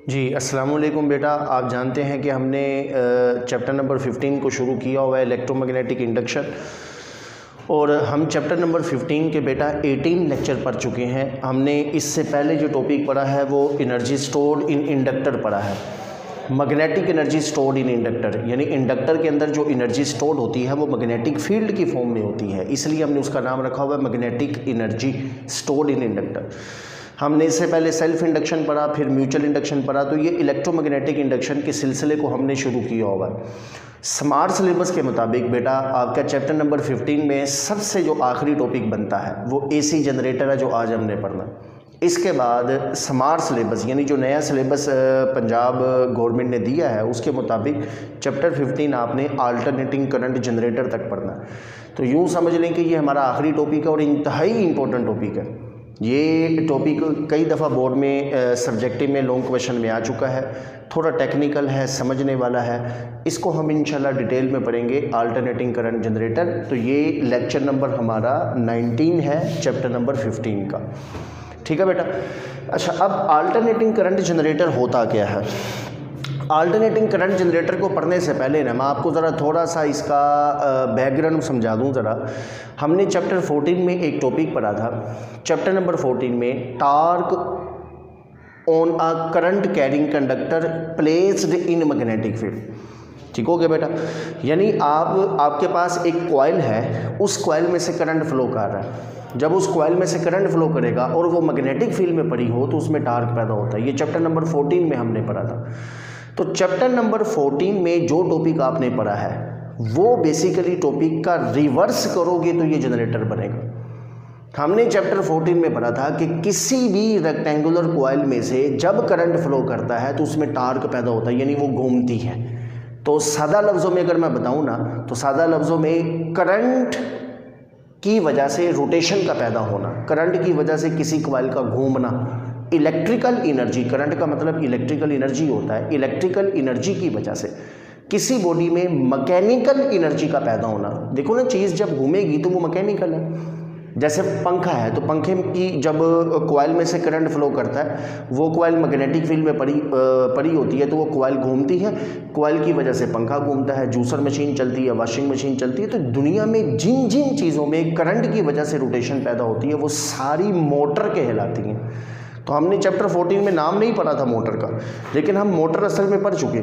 जी अस्सलाम वालेकुम बेटा, आप जानते हैं कि हमने चैप्टर नंबर 15 को शुरू किया हुआ है इलेक्ट्रोमैग्नेटिक इंडक्शन। और हम चैप्टर नंबर 15 के बेटा 18 लेक्चर पढ़ चुके हैं। हमने इससे पहले जो टॉपिक पढ़ा है वो एनर्जी स्टोर्ड इन इंडक्टर पढ़ा है, magnetic energy stored in inductor, यानी इंडक्टर के अंदर जो एनर्जी स्टोर्ड होती है वो मैग्नेटिक फील्ड की फॉर्म में होती है, इसलिए हमने उसका नाम रखा हुआ है magnetic energy stored in inductor. हमने इससे पहले सेल्फ इंडक्शन पढ़ा, फिर म्यूचुअल इंडक्शन पढ़ा, तो ये इलेक्ट्रोमैग्नेटिक इंडक्शन के सिलसिले को हमने शुरू किया हुआ है। स्मार्ट सिलेबस के मुताबिक बेटा आपका चैप्टर नंबर 15 में सबसे जो आखिरी टॉपिक बनता है वो एसी जनरेटर है, जो आज हमने पढ़ना। इसके बाद स्मार्ट सिलेबस यानी जो नया सिलेबस पंजाब गवर्नमेंट ने दिया है उसके मुताबिक चैप्टर 15 आपने अल्टरनेटिंग करंट जनरेटर तक पढ़ना। तो यूँ समझ लें कि ये हमारा आखिरी टॉपिक है और इंतहाई इंपॉर्टेंट टॉपिक है। ये टॉपिक कई दफ़ा बोर्ड में सब्जेक्टिव में लॉन्ग क्वेश्चन में आ चुका है, थोड़ा टेक्निकल है, समझने वाला है। इसको हम इंशाल्लाह डिटेल में पढ़ेंगे, अल्टरनेटिंग करंट जनरेटर। तो ये लेक्चर नंबर हमारा 19 है चैप्टर नंबर 15 का, ठीक है बेटा। अच्छा, अब अल्टरनेटिंग करंट जनरेटर होता क्या है? अल्टरनेटिंग करंट जनरेटर को पढ़ने से पहले ना मैं आपको ज़रा थोड़ा सा इसका बैकग्राउंड समझा दूँ ज़रा। हमने चैप्टर 14 में एक टॉपिक पढ़ा था, चैप्टर नंबर 14 में torque on a current carrying conductor placed in magnetic field. ठीक हो गया बेटा? यानी आपके पास एक कॉइल है, उस कॉइल में से करंट फ्लो कर रहा है। जब उस कॉइल में से करंट फ्लो करेगा और वो मैग्नेटिक फील्ड में पड़ी हो तो उसमें टार्क पैदा होता है। ये चैप्टर नंबर 14 में हमने पढ़ा था। तो चैप्टर नंबर 14 में जो टॉपिक आपने पढ़ा है वो बेसिकली टॉपिक का रिवर्स करोगे तो ये जनरेटर बनेगा। हमने चैप्टर 14 में पढ़ा था कि किसी भी रेक्टेंगुलर कॉइल में से जब करंट फ्लो करता है तो उसमें टार्क पैदा होता है, यानी वो घूमती है। तो सादा लफ्ज़ों में अगर मैं बताऊं ना, तो सादा लफ्ज़ों में करंट की वजह से रोटेशन का पैदा होना, करंट की वजह से किसी कॉइल का घूमना, इलेक्ट्रिकल एनर्जी, करंट का मतलब इलेक्ट्रिकल एनर्जी होता है, इलेक्ट्रिकल एनर्जी की वजह से किसी बॉडी में मैकेनिकल एनर्जी का पैदा होना। देखो ना, चीज़ जब घूमेगी तो वो मैकेनिकल है। जैसे पंखा है तो पंखे की जब कॉइल में से करंट फ्लो करता है, वो कॉइल मैग्नेटिक फील्ड में पड़ी होती है तो वो कॉइल घूमती है, कॉइल की वजह से पंखा घूमता है, जूसर मशीन चलती है, वॉशिंग मशीन चलती है। तो दुनिया में जिन जिन चीज़ों में करंट की वजह से रोटेशन पैदा होती है वो सारी मोटर कहलाती हैं। तो हमने चैप्टर 14 में नाम नहीं पढ़ा था मोटर का, लेकिन हम मोटर असल में पढ़ चुके।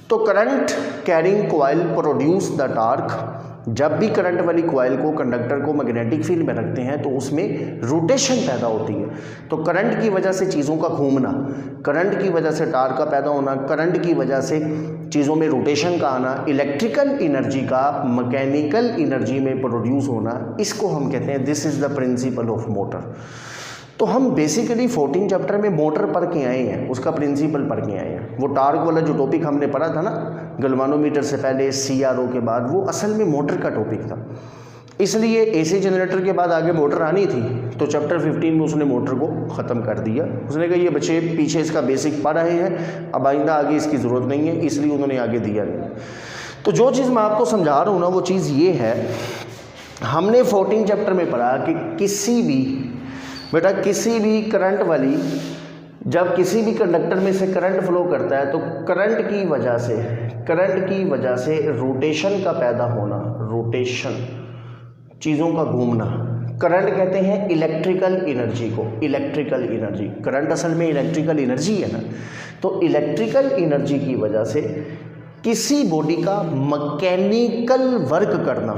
तो current carrying coil produce the torque. जब भी करंट वाली कॉइल को, कंडक्टर को मैग्नेटिक फील्ड में रखते हैं तो उसमें रोटेशन पैदा होती है। तो करंट की वजह से चीज़ों का घूमना, करंट की वजह से टार्क का पैदा होना, करंट की वजह से चीज़ों में रोटेशन का आना, इलेक्ट्रिकल एनर्जी का मैकेनिकल एनर्जी में प्रोड्यूस होना, इसको हम कहते हैं this is the principle of motor. तो हम बेसिकली 14 चैप्टर में मोटर पढ़ के आए हैं, उसका प्रिंसिपल पढ़ के आए हैं। वो टार्क वाला जो टॉपिक हमने पढ़ा था ना, गैल्वानोमीटर से पहले CRO के बाद, वो असल में मोटर का टॉपिक था। इसलिए एसी जनरेटर के बाद आगे मोटर आनी थी, तो चैप्टर 15 में उसने मोटर को ख़त्म कर दिया। उसने कहा ये बच्चे पीछे इसका बेसिक पढ़ रहे हैं, अब आइंदा आगे इसकी ज़रूरत नहीं है, इसलिए उन्होंने आगे दिया नहीं। तो जो चीज़ मैं आपको समझा रहा हूँ ना, वो चीज़ ये है, हमने 14 चैप्टर में पढ़ा कि किसी भी करंट वाली, जब किसी भी कंडक्टर में से करंट फ्लो करता है तो करंट की वजह से रोटेशन का पैदा होना, रोटेशन, चीज़ों का घूमना, करंट कहते हैं इलेक्ट्रिकल एनर्जी को। इलेक्ट्रिकल एनर्जी, करंट असल में इलेक्ट्रिकल एनर्जी है ना। तो इलेक्ट्रिकल एनर्जी की वजह से किसी बॉडी का मैकेनिकल वर्क करना।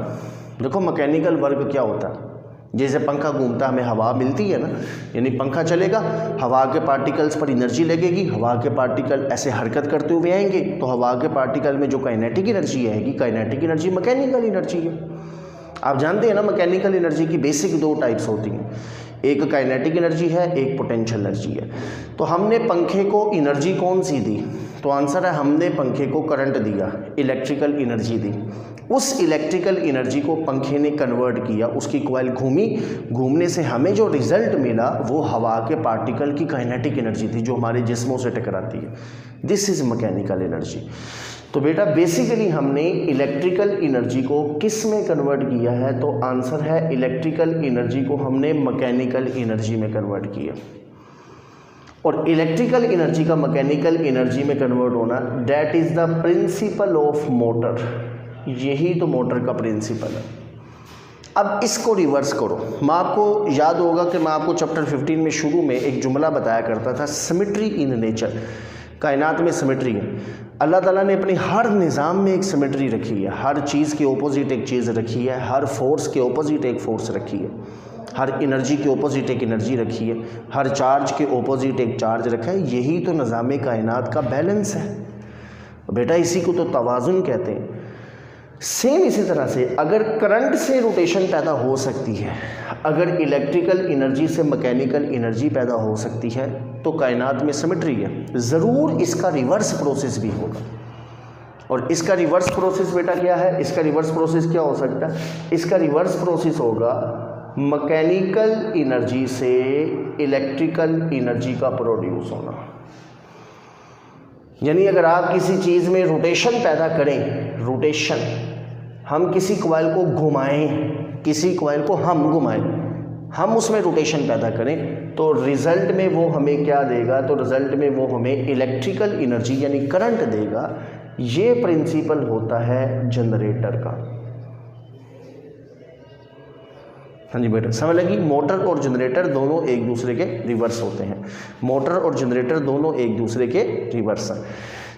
देखो मैकेनिकल वर्क क्या होता है? जैसे पंखा घूमता है, हमें हवा मिलती है ना, यानी पंखा चलेगा, हवा के पार्टिकल्स पर एनर्जी लगेगी, हवा के पार्टिकल ऐसे हरकत करते हुए आएंगे, तो हवा के पार्टिकल में जो काइनेटिक एनर्जी आएगी, काइनेटिक एनर्जी मैकेनिकल एनर्जी है। आप जानते हैं ना, मैकेनिकल एनर्जी की बेसिक 2 टाइप्स होती हैं, एक काइनेटिक एनर्जी है, एक पोटेंशियल एनर्जी है। तो हमने पंखे को एनर्जी कौन सी दी? तो आंसर है हमने पंखे को करंट दिया, इलेक्ट्रिकल एनर्जी दी। उस इलेक्ट्रिकल एनर्जी को पंखे ने कन्वर्ट किया, उसकी कॉइल घूमी, घूमने से हमें जो रिजल्ट मिला वो हवा के पार्टिकल की काइनेटिक एनर्जी थी जो हमारे जिस्मों से टकराती है। This is mechanical energy. तो बेटा बेसिकली हमने इलेक्ट्रिकल एनर्जी को किस में कन्वर्ट किया है? तो आंसर है इलेक्ट्रिकल एनर्जी को हमने मैकेनिकल एनर्जी में कन्वर्ट किया। और इलेक्ट्रिकल एनर्जी का मैकेनिकल एनर्जी में कन्वर्ट होना, that is the principle of motor. यही तो मोटर का प्रिंसिपल है। अब इसको रिवर्स करो। मैं आपको याद होगा कि मैं आपको चैप्टर 15 में शुरू में एक जुमला बताया करता था, सिमेट्री इन नेचर। कायनात में सिमेट्री है। अल्लाह ताला ने अपनी हर निज़ाम में एक सिमेट्री रखी है। हर चीज़ के ऑपोजिट एक चीज़ रखी है, हर फोर्स के ऑपोजिट एक फोर्स रखी है, हर एनर्जी के ऑपोजिट एक एनर्जी रखी है, हर चार्ज के ऑपोजिट एक चार्ज रखा है। यही तो निज़ाम कायनात का बैलेंस है बेटा, इसी को तो तवाज़ुन कहते हैं। सेम इसी तरह से अगर करंट से रोटेशन पैदा हो सकती है, अगर इलेक्ट्रिकल एनर्जी से मैकेनिकल एनर्जी पैदा हो सकती है, तो कायनात में सिमेट्री है। ज़रूर इसका रिवर्स प्रोसेस भी होगा। और इसका रिवर्स प्रोसेस बेटा क्या है? इसका रिवर्स प्रोसेस क्या हो सकता है? इसका रिवर्स प्रोसेस होगा मैकेनिकल एनर्जी से इलेक्ट्रिकल एनर्जी का प्रोड्यूस होना। यानी अगर आप किसी चीज़ में रोटेशन पैदा करें, रोटेशन, हम किसी कॉइल को घुमाएं, किसी कॉइल को हम घुमाएं, हम उसमें रोटेशन पैदा करें, तो रिज़ल्ट में वो हमें क्या देगा? तो रिज़ल्ट में वो हमें इलेक्ट्रिकल एनर्जी यानी करंट देगा। ये प्रिंसिपल होता है जनरेटर का। हाँ जी बेटा, समझ लगी? मोटर और जनरेटर दोनों एक दूसरे के रिवर्स होते हैं। मोटर और जनरेटर दोनों एक दूसरे के रिवर्स हैं।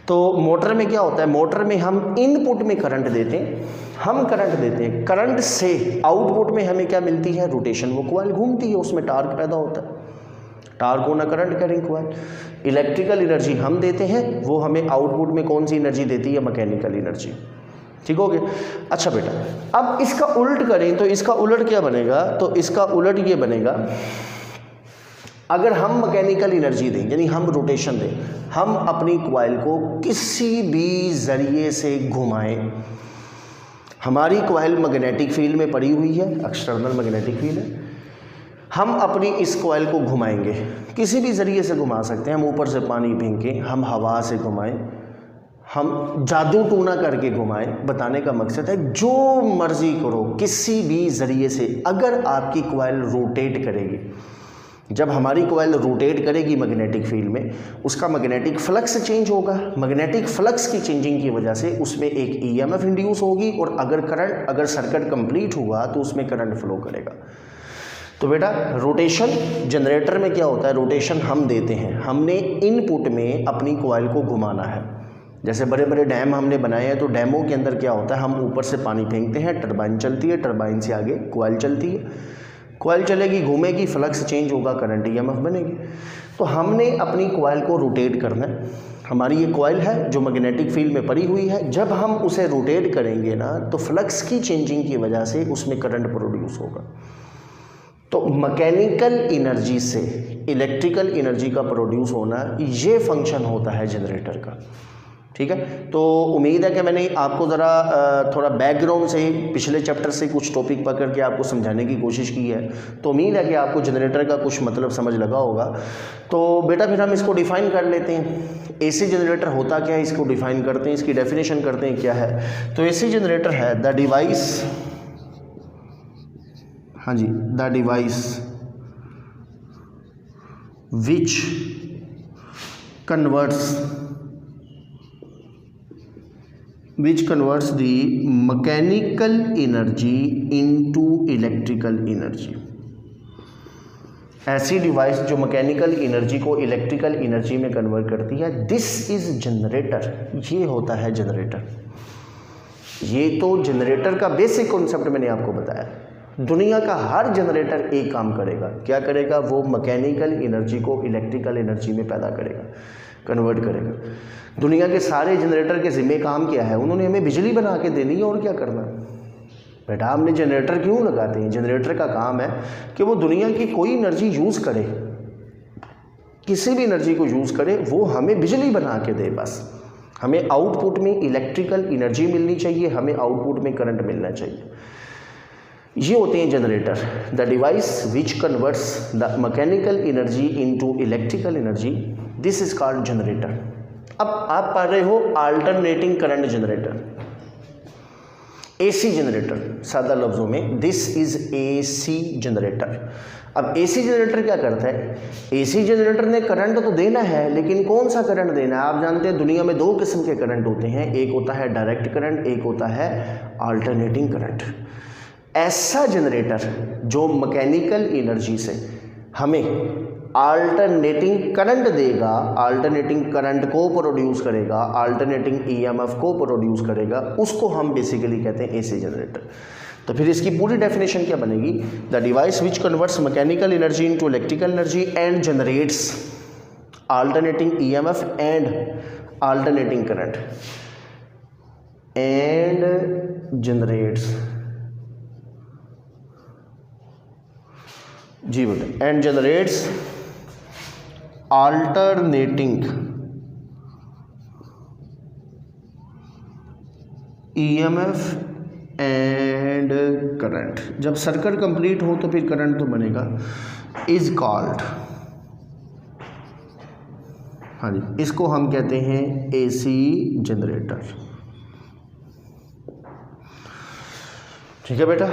तो मोटर में क्या होता है? मोटर में हम इनपुट में करंट देते हैं, हम करंट देते हैं, करंट से आउटपुट में हमें क्या मिलती है? रोटेशन। वो कॉइल घूमती है, उसमें टार्क पैदा होता है, टार्क होना current carrying coil. Electrical energy हम देते हैं, वो हमें आउटपुट में कौन सी एनर्जी देती है? Mechanical energy. ठीक हो गया? अच्छा बेटा, अब इसका उल्ट करें तो इसका उल्ट क्या बनेगा? तो इसका उल्ट ये बनेगा, अगर हम मैकेनिकल एनर्जी दें यानी हम रोटेशन दें, हम अपनी कॉइल को किसी भी ज़रिए से घुमाएं, हमारी कॉइल मैग्नेटिक फील्ड में पड़ी हुई है, एक्सटर्नल मैग्नेटिक फील्ड है, हम अपनी इस कॉइल को घुमाएंगे, किसी भी ज़रिए से घुमा सकते हैं, हम ऊपर से पानी फेंकें, हम हवा से घुमाएं, हम जादू टूना करके घुमाएं। बताने का मकसद है जो मर्जी करो, किसी भी ज़रिए से, अगर आपकी कॉइल रोटेट करेगी, जब हमारी कॉइल रोटेट करेगी मैग्नेटिक फील्ड में, उसका मैग्नेटिक फ्लक्स चेंज होगा। मैग्नेटिक फ्लक्स की चेंजिंग की वजह से उसमें एक ईएमएफ इंड्यूस होगी, और अगर सर्किट कंप्लीट हुआ तो उसमें करंट फ्लो करेगा। तो बेटा रोटेशन जनरेटर में क्या होता है? रोटेशन हम देते हैं, हमने इनपुट में अपनी कॉइल को घुमाना है। जैसे बड़े बड़े डैम हमने बनाए हैं, तो डैमों के अंदर क्या होता है? हम ऊपर से पानी फेंकते हैं, टरबाइन चलती है, टरबाइन से आगे कॉइल चलती है, कॉइल चलेगी, घूमेगी, फ्लक्स चेंज होगा, करंट ईएमएफ बनेगी। तो हमने अपनी कॉइल को रोटेट करना है। हमारी ये कॉइल है जो मैग्नेटिक फील्ड में पड़ी हुई है, जब हम उसे रोटेट करेंगे ना, तो फ्लक्स की चेंजिंग की वजह से उसमें करंट प्रोड्यूस होगा। तो मैकेनिकल एनर्जी से इलेक्ट्रिकल एनर्जी का प्रोड्यूस होना, ये फंक्शन होता है जनरेटर का। ठीक है, तो उम्मीद है कि मैंने आपको ज़रा थोड़ा बैकग्राउंड से, पिछले चैप्टर से कुछ टॉपिक पकड़ के आपको समझाने की कोशिश की है। तो उम्मीद है कि आपको जनरेटर का कुछ मतलब समझ लगा होगा। तो बेटा फिर हम इसको डिफ़ाइन कर लेते हैं। एसी जनरेटर होता क्या है, इसको डिफ़ाइन करते हैं, इसकी डेफिनेशन करते हैं क्या है। तो एसी जनरेटर है द डिवाइस, हाँ जी, the device which converts the mechanical energy into electrical energy। ऐसी डिवाइस जो मैकेनिकल एनर्जी को इलेक्ट्रिकल एनर्जी में कन्वर्ट करती है, दिस इज जनरेटर। ये होता है जनरेटर। ये तो जनरेटर का बेसिक कॉन्सेप्ट मैंने आपको बताया। दुनिया का हर जनरेटर एक काम करेगा, क्या करेगा? वो मैकेनिकल एनर्जी को इलेक्ट्रिकल एनर्जी में पैदा करेगा, कन्वर्ट करेगा। दुनिया के सारे जनरेटर के ज़िम्मे काम क्या है? उन्होंने हमें बिजली बना के देनी है, और क्या करना है बेटा? हमने जनरेटर क्यों लगाते हैं? जनरेटर का काम है कि वो दुनिया की कोई एनर्जी यूज़ करे, किसी भी एनर्जी को यूज़ करे, वो हमें बिजली बना के दे। बस हमें आउटपुट में इलेक्ट्रिकल एनर्जी मिलनी चाहिए, हमें आउटपुट में करंट मिलना चाहिए। ये होते हैं generator. The device which converts the mechanical energy into electrical energy, this is called generator. अब आप पढ़ रहे हो alternating current generator, AC generator. सादा लफ्जों में दिस इज एसी जनरेटर। अब एसी जनरेटर क्या करता है, एसी जनरेटर ने करंट तो देना है, लेकिन कौन सा करंट देना है? आप जानते हैं दुनिया में 2 किस्म के करंट होते हैं, एक होता है डायरेक्ट करंट, एक होता है अल्टरनेटिंग करंट। ऐसा जनरेटर जो मैकेनिकल एनर्जी से हमें अल्टरनेटिंग करंट देगा, अल्टरनेटिंग करंट को प्रोड्यूस करेगा, अल्टरनेटिंग ईएमएफ को प्रोड्यूस करेगा, उसको हम बेसिकली कहते हैं एसी जनरेटर। तो फिर इसकी पूरी डेफिनेशन क्या बनेगी? The device which converts mechanical energy into electrical energy and generates alternating EMF and alternating current and generates, जी बेटा, and generates alternating EMF and current. जब सर्किट कंप्लीट हो तो फिर करंट तो बनेगा, इज कॉल्ड, हाँ जी, इसको हम कहते हैं एसी जनरेटर। ठीक है बेटा।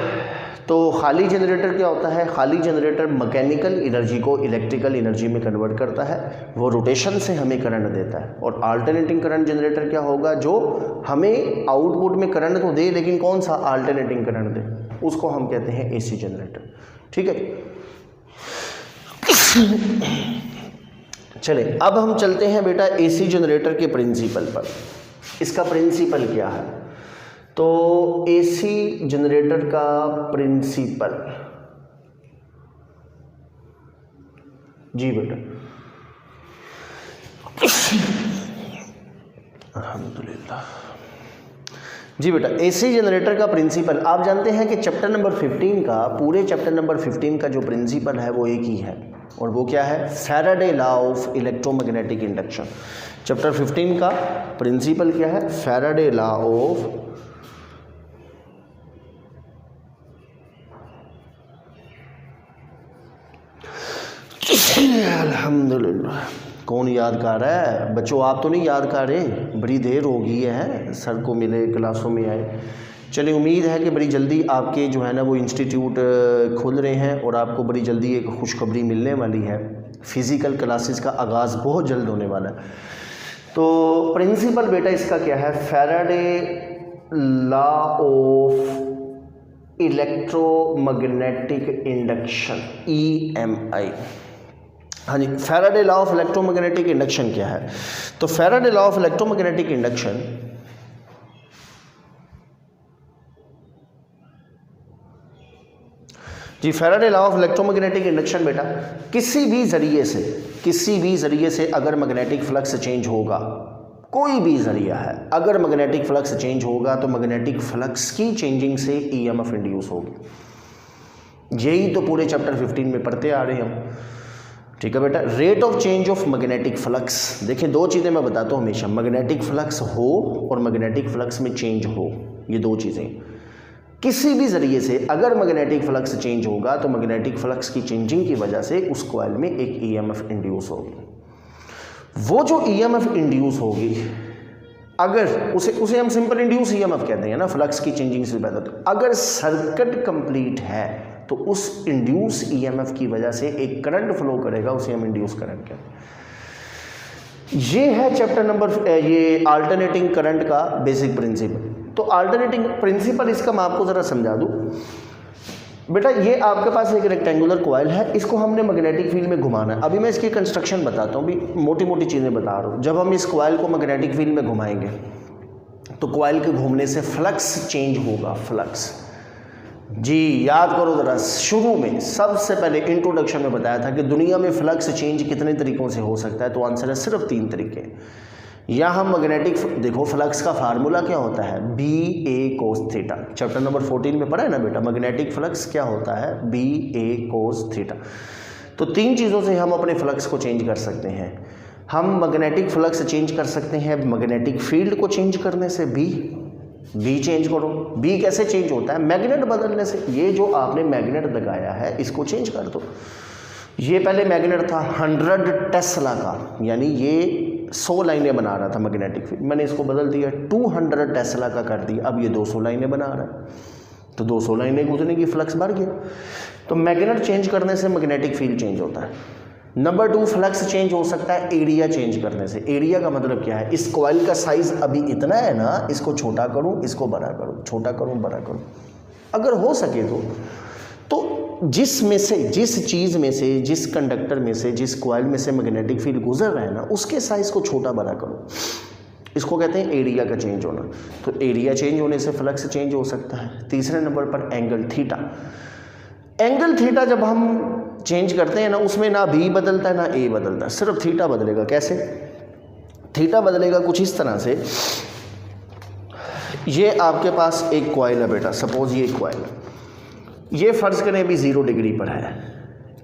तो खाली जनरेटर क्या होता है? खाली जनरेटर मैकेनिकल एनर्जी को इलेक्ट्रिकल एनर्जी में कन्वर्ट करता है, वो रोटेशन से हमें करंट देता है। और अल्टरनेटिंग करंट जनरेटर क्या होगा? जो हमें आउटपुट में करंट तो दे, लेकिन कौन सा? अल्टरनेटिंग करंट दे, उसको हम कहते हैं एसी जनरेटर। ठीक है, चले अब हम चलते हैं बेटा एसी जनरेटर के प्रिंसिपल पर। इसका प्रिंसिपल क्या है? तो एसी जनरेटर का प्रिंसिपल, जी बेटा, अल्हम्दुलिल्लाह, जी बेटा, एसी जनरेटर का प्रिंसिपल आप जानते हैं कि चैप्टर नंबर 15 का, पूरे चैप्टर नंबर 15 का जो प्रिंसिपल है वो एक ही है, और वो क्या है? Faraday law of electromagnetic induction. Chapter 15 का प्रिंसिपल क्या है? फैराडे लॉ ऑफ अल्हम्दुलिल्लाह। कौन याद कर रहा है? बच्चों आप तो नहीं याद कर रहे, बड़ी देर हो गई है सर को मिले, क्लासों में आए। चलिए, उम्मीद है कि बड़ी जल्दी आपके जो है ना वो इंस्टीट्यूट खुल रहे हैं और आपको बड़ी जल्दी एक खुशखबरी मिलने वाली है। फ़िज़िकल क्लासेस का आगाज़ बहुत जल्द होने वाला है। तो प्रिंसिपल बेटा इसका क्या है? Faraday law of electromagnetic induction, EMI। हाँ जी, Faraday law of electromagnetic induction क्या है? तो Faraday law of electromagnetic induction जी, Faraday law of electromagnetic induction बेटा किसी भी ज़रिए से अगर मैग्नेटिक फ्लक्स चेंज होगा, कोई भी ज़रिया है, अगर मैग्नेटिक फ्लक्स चेंज होगा तो मैग्नेटिक फ्लक्स की चेंजिंग से EMF इंड्यूस होगी। यही तो पूरे चैप्टर 15 में पढ़ते आ रहे हैं हम। ठीक है बेटा, rate of change of magnetic flux. देखिए, 2 चीज़ें मैं बताता हूँ हमेशा, मैग्नेटिक फ्लक्स हो और मैग्नेटिक फ्लक्स में चेंज हो, ये 2 चीज़ें। किसी भी ज़रिए से अगर मैग्नेटिक फ्लक्स चेंज होगा तो मैग्नेटिक फ्लक्स की चेंजिंग की वजह से उस कॉइल में एक EMF इंड्यूस होगी। वो जो EMF इंड्यूस होगी, अगर उसे हम सिंपल इंड्यूस EMF कहते हैं ना, फ्लक्स की चेंजिंग से पैदा होता है। अगर सर्किट कंप्लीट है तो उस इंड्यूस EMF की वजह से एक करंट फ्लो करेगा, उसे हम इंड्यूस करंट कहते हैं। ये है चैप्टर नंबर, ये अल्टरनेटिंग करंट का बेसिक प्रिंसिपल। तो अल्टरनेटिंग प्रिंसिपल इसका मैं आपको ज़रा समझा दूँ बेटा। ये आपके पास एक रेक्टेंगुलर कॉइल है, इसको हमने मैग्नेटिक फील्ड में घुमाना है। अभी मैं इसकी कंस्ट्रक्शन बताता हूँ, भी मोटी मोटी चीज़ें बता रहा हूँ। जब हम इस कॉइल को मैग्नेटिक फील्ड में घुमाएंगे तो कॉइल के घूमने से फ्लक्स चेंज होगा। फ्लक्स, जी याद करो ज़रा, शुरू में सबसे पहले इंट्रोडक्शन में बताया था कि दुनिया में फ्लक्स चेंज कितने तरीक़ों से हो सकता है, तो आंसर है सिर्फ 3 तरीके। या हम मैग्नेटिक, देखो फ्लक्स का फार्मूला क्या होता है? BA cos theta. Chapter number 14 में पढ़ा है ना बेटा, मैग्नेटिक फ्लक्स क्या होता है? BA cos theta. तो 3 चीज़ों से हम अपने फ्लक्स को चेंज कर सकते हैं। हम मैग्नेटिक फ्लक्स चेंज कर सकते हैं मैग्नेटिक फील्ड को चेंज करने से। बी चेंज करो। बी कैसे चेंज होता है? मैग्नेट बदलने से। ये जो आपने मैग्नेट लगाया है इसको चेंज कर दो। ये पहले मैग्नेट था 100 टेस्ला का, यानी ये 100 लाइनें बना रहा था मैग्नेटिक फील्ड, मैंने इसको बदल दिया 200 टेस्ला का कर दिया, अब ये 200 लाइनें बना रहा है। तो 200 लाइनें गुजरेंगी, फ्लक्स बढ़ गया। तो मैग्नेट चेंज करने से मैग्नेटिक फील्ड चेंज होता है। नंबर 2, फ्लक्स चेंज हो सकता है एरिया चेंज करने से। एरिया का मतलब क्या है, इस कॉइल का साइज अभी इतना है ना, इसको छोटा करूं, इसको बड़ा करूं, छोटा करूं, बड़ा करूं, अगर हो सके तो जिस में से, जिस चीज़ में से, जिस कंडक्टर में से, जिस कॉइल में से मैग्नेटिक फील्ड गुजर रहा है ना, उसके साइज को छोटा बड़ा करो, इसको कहते हैं एरिया का चेंज होना। तो एरिया चेंज होने से फ्लक्स चेंज हो सकता है। तीसरे नंबर पर एंगल थीटा। एंगल थीटा जब हम चेंज करते हैं ना, उसमें ना बी बदलता है ना ए बदलता है, सिर्फ थीटा बदलेगा। कैसे थीटा बदलेगा? कुछ इस तरह से, ये आपके पास एक कॉइल है बेटा, सपोज ये कॉइल, ये फर्ज करें अभी 0 डिग्री पर है,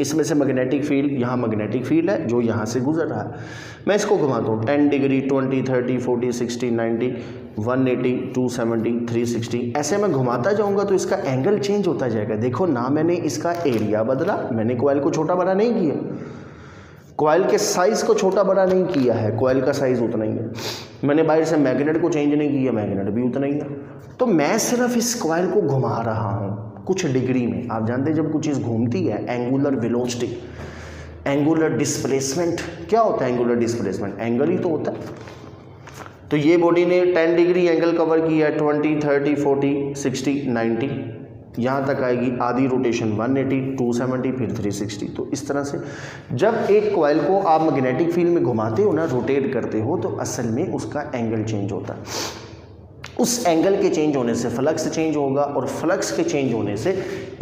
इसमें से मैग्नेटिक फील्ड, यहाँ मैग्नेटिक फील्ड है जो यहाँ से गुजर रहा है। मैं इसको घुमाता हूँ 10 डिग्री, 20, 30, 40, 60, 90, 180, 270, 360, ऐसे मैं घुमाता जाऊँगा तो इसका एंगल चेंज होता जाएगा। देखो ना, मैंने इसका एरिया बदला, मैंने कॉइल को छोटा बड़ा नहीं किया, कॉइल के साइज़ को छोटा बड़ा नहीं किया है, कॉइल का साइज़ उतना ही है। मैंने बाहर से मैग्नेट को चेंज नहीं किया, मैग्नेट भी उतना ही है। तो मैं सिर्फ इस कॉइल को घुमा रहा हूँ कुछ डिग्री में। आप जानते हैं जब कुछ चीज़ घूमती है, एंगुलर वेलोसिटी, एंगुलर डिस्प्लेसमेंट, क्या होता है एंगुलर डिस्प्लेसमेंट? एंगल ही तो होता है। तो ये बॉडी ने 10 डिग्री एंगल कवर किया, 20, 30, 40, 60, 90, यहाँ तक आएगी आधी रोटेशन 180, 270, फिर 360। तो इस तरह से जब एक कॉइल को आप मैग्नेटिक फील्ड में घुमाते हो ना, रोटेट करते हो, तो असल में उसका एंगल चेंज होता है। उस एंगल के चेंज होने से फ्लक्स चेंज होगा, और फ्लक्स के चेंज होने से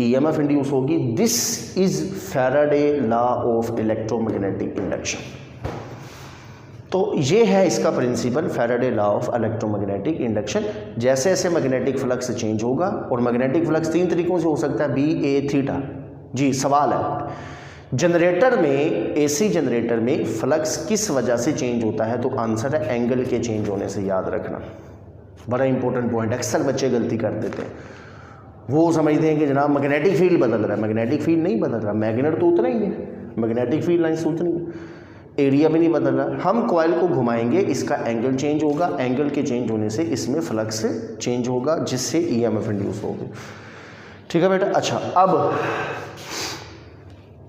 ईएमएफ इंड्यूस होगी। This is Faraday law of electromagnetic induction. तो ये है इसका principle, Faraday law of electromagnetic induction. जैसे जैसे मैग्नेटिक फ्लक्स चेंज होगा, और मैग्नेटिक फ्लक्स 3 तरीकों से हो सकता है, बी ए थीटा। जी सवाल है, जनरेटर में, एसी जनरेटर में फ्लक्स किस वजह से चेंज होता है? तो आंसर है एंगल के चेंज होने से। याद रखना, बड़ा इंपॉर्टेंट पॉइंट, अक्सर बच्चे गलती कर देते हैं। वो समझते हैं कि जनाब मैग्नेटिक फील्ड बदल रहा है, मैग्नेटिक फील्ड नहीं बदल रहा, मैग्नेट तो उतना ही है, मैग्नेटिक फील्ड लाइन्स उतनी है, एरिया भी नहीं बदल रहा। हम कॉइल को घुमाएंगे, इसका एंगल चेंज होगा, एंगल के चेंज होने से इसमें फ्लक्स चेंज होगा, जिससे ईएमएफ इंड्यूस होगी। ठीक है बेटा। अच्छा, अब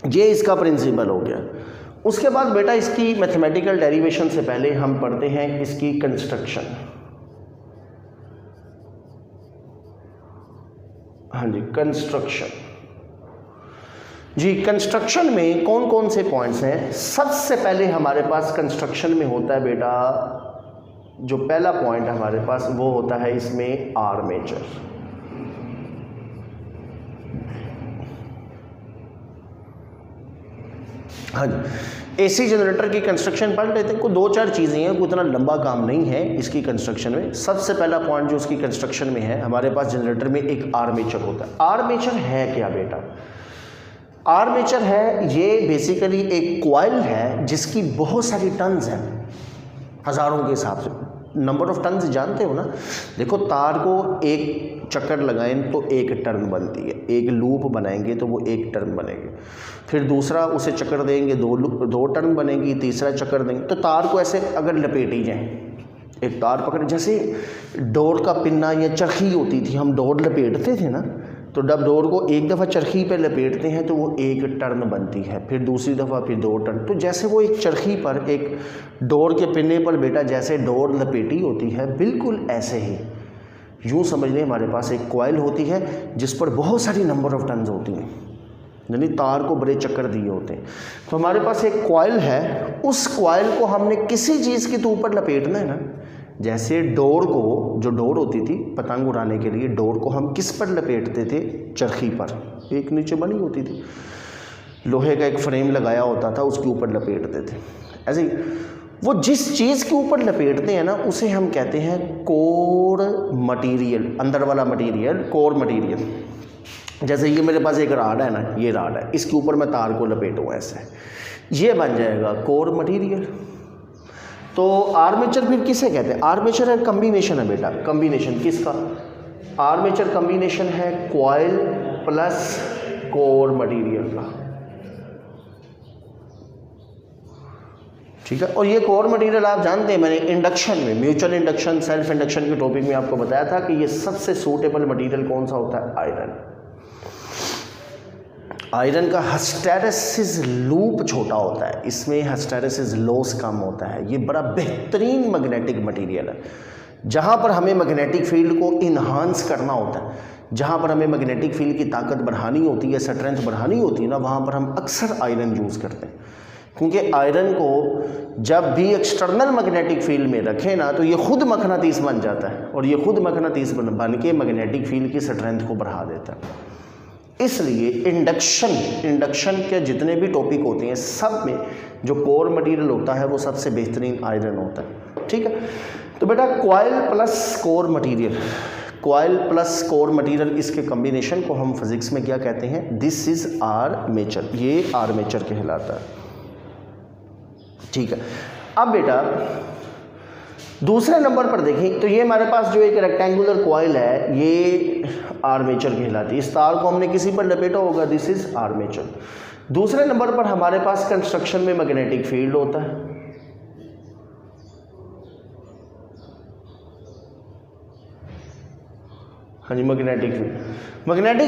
ये इसका प्रिंसिपल हो गया। उसके बाद बेटा इसकी मैथमेटिकल डेरिवेशन से पहले हम पढ़ते हैं इसकी कंस्ट्रक्शन। हाँ जी, कंस्ट्रक्शन। जी, कंस्ट्रक्शन में कौन कौन से पॉइंट्स हैं? सबसे पहले हमारे पास कंस्ट्रक्शन में होता है बेटा, जो पहला पॉइंट हमारे पास वो होता है इसमें आर्मेचर। हाँ जी, एसी जनरेटर की कंस्ट्रक्शन पढ़ लेते हैं। कोई 2-4 चीज़ें हैं, कोई इतना लंबा काम नहीं है इसकी कंस्ट्रक्शन में। सबसे पहला पॉइंट जो उसकी कंस्ट्रक्शन में है, हमारे पास जनरेटर में एक आर्मेचर होता है। आर्मेचर है क्या बेटा? आर्मेचर है, ये बेसिकली एक कॉइल है जिसकी बहुत सारी टर्न्स हैं, हज़ारों के हिसाब से। नंबर ऑफ टर्न्स जानते हो ना? देखो, तार को एक चक्कर लगाएं तो एक टर्न बनती है, एक लूप बनाएंगे तो वो एक टर्न बनेगी, फिर दूसरा उसे चक्कर देंगे, दो टर्न बनेगी, तीसरा चक्कर देंगे। तो तार को ऐसे अगर लपेटी जाए, एक तार पकड़, जैसे डोर का पिन्ना या चरखी होती थी, हम डोर लपेटते थे ना, तो जब डोर को एक दफ़ा चरखी पे लपेटते हैं तो वो एक टर्न बनती है, फिर दूसरी दफ़ा फिर 2 टर्न। तो जैसे वो एक चरखी पर, एक डोर के पिन्ने पर बेटा जैसे डोर लपेटी होती है, बिल्कुल ऐसे ही यूँ समझ लें हमारे पास एक कॉइल होती है जिस पर बहुत सारी नंबर ऑफ टर्न्स होती हैं, यानी तार को बड़े चक्कर दिए होते हैं। तो हमारे पास एक कॉइल है, उस कॉइल को हमने किसी चीज़ के तो ऊपर लपेटना है ना। जैसे डोर को, जो डोर होती थी पतंग उड़ाने के लिए, डोर को हम किस पर लपेटते थे? चरखी पर, एक नीचे बनी होती थी, लोहे का एक फ्रेम लगाया होता था, उसके ऊपर लपेटते थे। ऐसे ही वो जिस चीज़ के ऊपर लपेटते हैं ना, उसे हम कहते हैं कोर मटेरियल, अंदर वाला मटेरियल, कोर मटेरियल। जैसे ये मेरे पास एक राड है ना, ये राड है, इसके ऊपर मैं तार को लपेटूँ ऐसे, ये बन जाएगा कोर मटेरियल। तो आर्मेचर फिर किसे कहते हैं? आर्मेचर है कम्बिनेशन है बेटा, कम्बिनेशन किसका? आर्मेचर कम्बिनेशन है कॉइल प्लस कोर मटेरियल का। ठीक है। और ये कोर मटेरियल आप जानते हैं, मैंने इंडक्शन में, म्यूचुअल इंडक्शन, सेल्फ इंडक्शन के टॉपिक में आपको बताया था कि ये सबसे सूटेबल मटेरियल कौन सा होता है? आयरन। आयरन का हिस्टैरिसीस लूप छोटा होता है, इसमें हिस्टैरिसीस लॉस कम होता है। ये बड़ा बेहतरीन मैग्नेटिक मटेरियल है। जहाँ पर हमें मैग्नेटिक फील्ड को इन्हांस करना होता है, जहाँ पर हमें मैग्नेटिक फील्ड की ताकत बढ़ानी होती है, स्ट्रेंथ बढ़ानी होती है ना, वहाँ पर हम अक्सर आयरन यूज़ करते हैं। क्योंकि आयरन को जब भी एक्सटर्नल मैग्नेटिक फील्ड में रखें ना, तो ये खुद मकनातीस बन जाता है, और ये खुद मकनातीस बन के मैग्नेटिक फील्ड की स्ट्रेंथ को बढ़ा देता है। इसलिए इंडक्शन के जितने भी टॉपिक होते हैं, सब में जो कोर मटेरियल होता है वो सबसे बेहतरीन आयरन होता है। ठीक है। तो बेटा coil plus core material, coil plus core material, इसके कॉम्बिनेशन को हम फिजिक्स में क्या कहते हैं? This is armature. ये आर्मेचर कहलाता है। ठीक है। अब बेटा दूसरे नंबर पर देखें तो ये हमारे पास जो एक रेक्टेंगुलर कॉइल है, ये आर्मेचर कहलाती है। इस तार को हमने किसी पर लपेटा होगा, दिस इज आर्मेचर। दूसरे नंबर पर हमारे पास कंस्ट्रक्शन में मैग्नेटिक फील्ड होता है। हाँ जी, मैग्नेटिक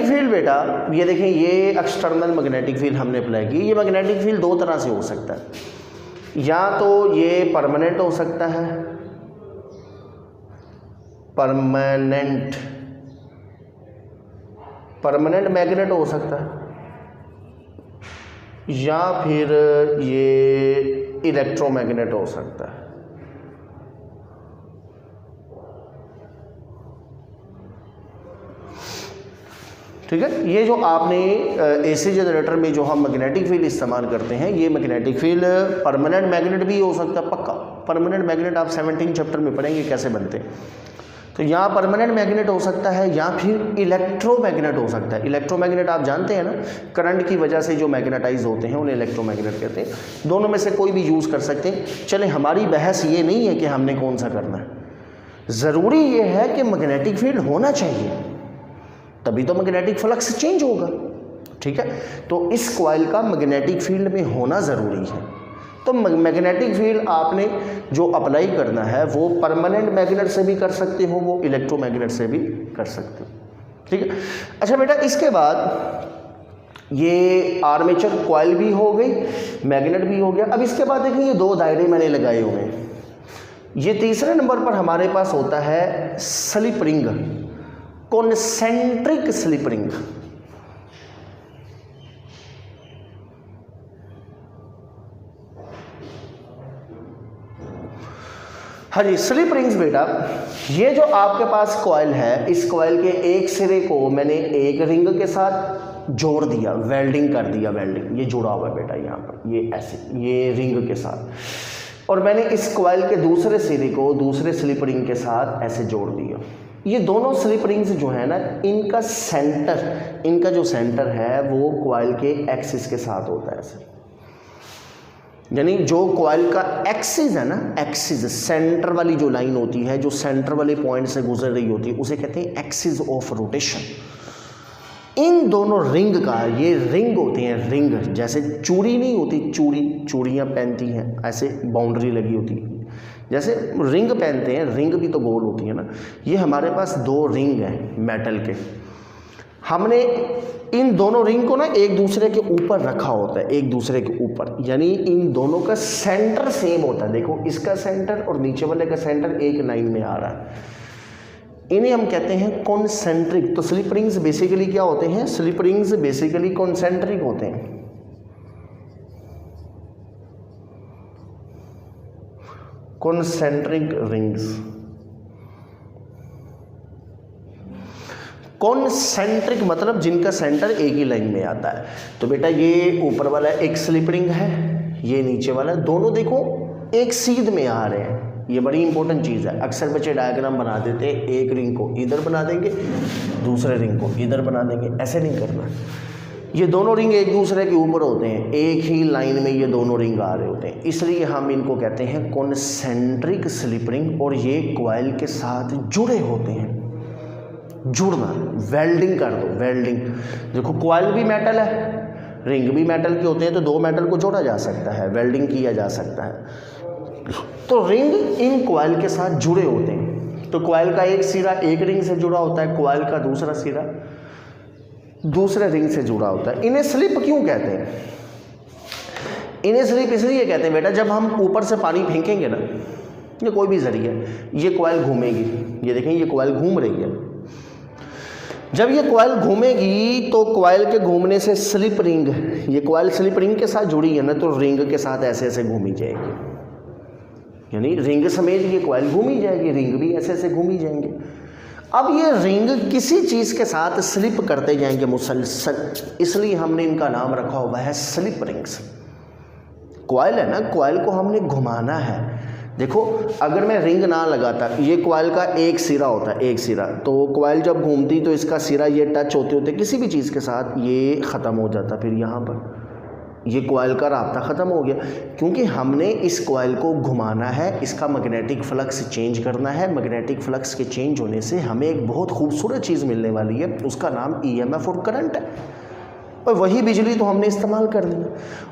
फील्ड बेटा ये देखें, ये एक्सटर्नल मैग्नेटिक फील्ड हमने अप्लाई की। ये मैग्नेटिक फील्ड दो तरह से हो सकता है, या तो ये परमानेंट हो सकता है, परमानेंट मैग्नेट हो सकता है, या फिर ये इलेक्ट्रोमैग्नेट हो सकता है। ठीक है। ये जो आपने एसी जनरेटर में जो हम मैग्नेटिक फील्ड इस्तेमाल करते हैं, ये मैग्नेटिक फील्ड परमानेंट मैग्नेट भी हो सकता है, पक्का परमानेंट मैग्नेट आप 17 चैप्टर में पढ़ेंगे कैसे बनते हैं। तो यहाँ परमानेंट मैग्नेट हो सकता है, या फिर इलेक्ट्रोमैग्नेट हो सकता है। इलेक्ट्रोमैग्नेट आप जानते हैं ना, करंट की वजह से जो मैग्नेटाइज होते हैं उन्हें इलेक्ट्रोमैग्नेट कहते हैं। दोनों में से कोई भी यूज़ कर सकते हैं। चले, हमारी बहस ये नहीं है कि हमने कौन सा करना है, ज़रूरी ये है कि मैग्नेटिक फील्ड होना चाहिए, तभी तो मैग्नेटिक फ्लक्स चेंज होगा। ठीक है। तो इस कॉइल का मैग्नेटिक फील्ड में होना ज़रूरी है। तो मैग्नेटिक फील्ड आपने जो अप्लाई करना है वो परमानेंट मैग्नेट से भी कर सकते हो, वो इलेक्ट्रोमैग्नेट से भी कर सकते हो। ठीक है। अच्छा बेटा, इसके बाद ये आर्मेचर कॉइल भी हो गई, मैग्नेट भी हो गया। अब इसके बाद देखिए, ये दो दायरे मैंने लगाए हुए हैं। ये तीसरे नंबर पर हमारे पास होता है slip ring, concentric slip ring. हाँ जी, स्लिप रिंग्स बेटा, ये जो आपके पास कॉइल है, इस कॉइल के एक सिरे को मैंने एक रिंग के साथ जोड़ दिया, वेल्डिंग कर दिया। वेल्डिंग ये जुड़ा हुआ है बेटा यहाँ पर, ये ऐसे, ये रिंग के साथ। और मैंने इस कॉइल के दूसरे सिरे को दूसरे स्लिप रिंग के साथ ऐसे जोड़ दिया। ये दोनों स्लिप रिंग्स जो है ना, इनका जो सेंटर है वो कॉइल के एक्सिस के साथ होता है ऐसे। यानी जो कॉइल का एक्सिस है ना, एक्सिस सेंटर वाली जो लाइन होती है, जो सेंटर वाले पॉइंट से गुजर रही होती है, उसे कहते हैं एक्सिस ऑफ रोटेशन। इन दोनों रिंग का, ये रिंग होती हैं, रिंग जैसे चूड़ी नहीं होती, चूड़ियाँ पहनती हैं, ऐसे बाउंड्री लगी होती है, जैसे रिंग पहनते हैं, रिंग भी तो गोल होती है ना। ये हमारे पास दो रिंग हैं मेटल के। हमने इन दोनों रिंग को ना एक दूसरे के ऊपर रखा होता है, एक दूसरे के ऊपर, यानी इन दोनों का सेंटर सेम होता है। देखो, इसका सेंटर और नीचे वाले का सेंटर एक लाइन में आ रहा है। इन्हें हम कहते हैं कॉन्सेंट्रिक। तो स्लिप रिंग्स बेसिकली क्या होते हैं? स्लिप रिंग्स बेसिकली कॉन्सेंट्रिक होते हैं। कॉन्सेंट्रिक रिंग्स, कॉन्सेंट्रिक मतलब जिनका सेंटर एक ही लाइन में आता है। तो बेटा ये ऊपर वाला एक स्लिप रिंग है, ये नीचे वाला, दोनों देखो एक सीध में आ रहे हैं। ये बड़ी इंपॉर्टेंट चीज़ है। अक्सर बच्चे डायग्राम बना देते हैं, एक रिंग को इधर बना देंगे, दूसरे रिंग को इधर बना देंगे, ऐसे नहीं करना। ये दोनों रिंग एक दूसरे के ऊपर होते हैं, एक ही लाइन में ये दोनों रिंग आ रहे होते हैं, इसलिए हम इनको कहते हैं कॉन्सेंट्रिक स्लिप रिंग। और ये कॉइल के साथ जुड़े होते हैं। जुड़ना, वेल्डिंग कर दो, वेल्डिंग। देखो कॉइल भी मेटल है, रिंग भी मेटल के होते हैं, तो दो मेटल को जोड़ा जा सकता है, वेल्डिंग किया जा सकता है। तो रिंग इन कॉइल के साथ जुड़े होते हैं। तो कॉइल का एक सिरा एक रिंग से जुड़ा होता है, कॉइल का दूसरा सिरा दूसरे रिंग से जुड़ा होता है। इन्हें स्लिप क्यों कहते हैं? इन्हें स्लिप इसलिए कहते हैं बेटा, जब हम ऊपर से पानी फेंकेंगे ना, ये कोई भी जरिया, ये कॉइल घूमेगी, ये देखें ये कॉइल घूम रही है। जब ये कॉइल घूमेगी तो कॉइल के घूमने से स्लिप रिंग, ये कॉइल स्लिप रिंग के साथ जुड़ी है ना, तो रिंग के साथ ऐसे ऐसे घूमी जाएगी, यानी रिंग समेत ये कॉइल घूमी जाएगी, रिंग भी ऐसे ऐसे घूमी जाएंगे। अब ये रिंग किसी चीज़ के साथ स्लिप करते जाएंगे मुसलसल, इसलिए हमने इनका नाम रखा हुआ है स्लिप रिंग्स। कॉइल है ना, कॉइल को हमने घुमाना है। देखो अगर मैं रिंग ना लगाता, ये कॉइल का एक सिरा होता है, एक सिरा, तो कॉइल जब घूमती तो इसका सिरा ये टच होते होते किसी भी चीज़ के साथ ये ख़त्म हो जाता, फिर यहाँ पर ये कॉइल का राब्ता ख़त्म हो गया। क्योंकि हमने इस कॉइल को घुमाना है, इसका मैग्नेटिक फ्लक्स चेंज करना है। मैग्नेटिक फ्लक्स के चेंज होने से हमें एक बहुत खूबसूरत चीज़ मिलने वाली है, उसका नाम EMF और करंट है, और वही बिजली तो हमने इस्तेमाल कर ली।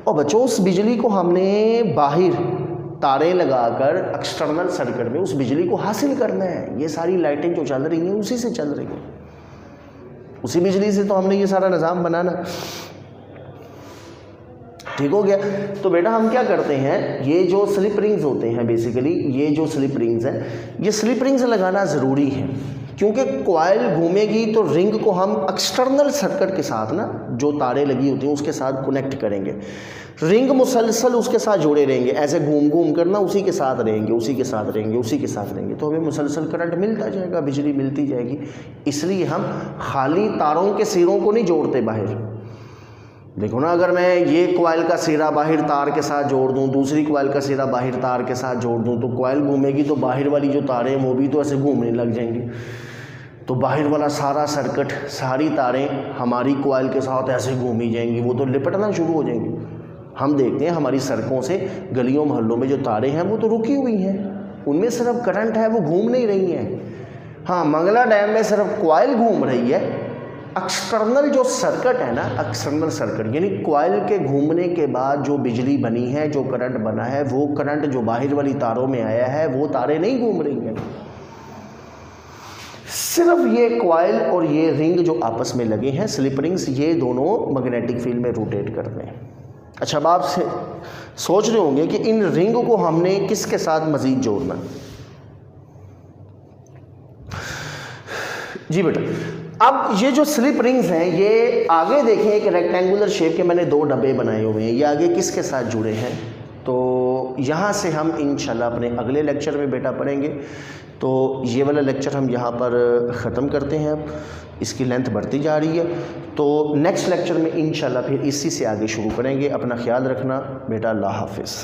और बच्चों उस बिजली को हमने बाहर तारे लगाकर एक्सटर्नल सर्किट में उस बिजली को हासिल करना है। ये सारी लाइटें जो चल रही हैं उसी से चल रही हैं, उसी बिजली से तो हमने ये सारा निज़ाम बनाना। ठीक हो गया। तो बेटा हम क्या करते हैं, ये जो स्लिप रिंग्स होते हैं बेसिकली, ये जो स्लिप रिंग्स हैं, ये स्लिप रिंग्स लगाना ज़रूरी है, क्योंकि कॉइल घूमेगी तो रिंग को हम एक्सटर्नल सर्किट के साथ ना, जो तारे लगी होती हैं उसके साथ कनेक्ट करेंगे। रिंग मुसलसल उसके साथ जुड़े रहेंगे, ऐसे घूम घूम करना उसी के साथ रहेंगे, उसी के साथ रहेंगे, उसी के साथ रहेंगे, तो हमें मुसलसल करंट मिलता जाएगा, बिजली मिलती जाएगी। इसलिए हम खाली तारों के सिरों को नहीं जोड़ते बाहर। देखो ना, अगर मैं ये कॉइल का सिरा बाहर तार के साथ जोड़ दूं, दूसरी कॉइल का सिरा बाहर तार के साथ जोड़ दूं, तो कॉइल घूमेगी तो बाहर वाली जो तारें हैं वो भी तो ऐसे घूमने लग जाएंगी। तो बाहर वाला सारा सर्किट, सारी तारें हमारी कॉइल के साथ ऐसे घूमी जाएंगी, वो तो लिपटना शुरू हो जाएंगी। हम देखते हैं हमारी सड़कों से गलियों मोहल्लों में जो तारें हैं वो तो रुकी हुई हैं, उनमें सिर्फ करंट है, वो घूम नहीं रही हैं। हाँ, मंगला डैम में सिर्फ कॉइल घूम रही है। एक्सटर्नल जो सर्किट है ना, एक्सटर्नल सर्किट यानी कॉइल के घूमने के बाद जो बिजली बनी है, जो करंट बना है, वो करंट जो बाहर वाली तारों में आया है, वो तारें नहीं घूम रही हैं। सिर्फ ये कॉइल और ये रिंग जो आपस में लगे हैं, स्लिप रिंग्स, ये दोनों मैग्नेटिक फील्ड में रोटेट करते हैं। अच्छा, अब आप सोच रहे होंगे कि इन रिंग को हमने किसके साथ मजीद जोड़ना। जी बेटा, अब ये जो स्लिप रिंग्स हैं, ये आगे देखें एक रेक्टेंगुलर शेप के मैंने दो डब्बे बनाए हुए हैं, ये आगे किसके साथ जुड़े हैं, तो यहाँ से हम इंशाल्लाह अपने अगले लेक्चर में बेटा पढ़ेंगे। तो ये वाला लेक्चर हम यहाँ पर ख़त्म करते हैं, अब इसकी लेंथ बढ़ती जा रही है, तो नेक्स्ट लेक्चर में इंशाल्लाह फिर इसी से आगे शुरू करेंगे। अपना ख्याल रखना बेटा, अल्लाह हाफिज़।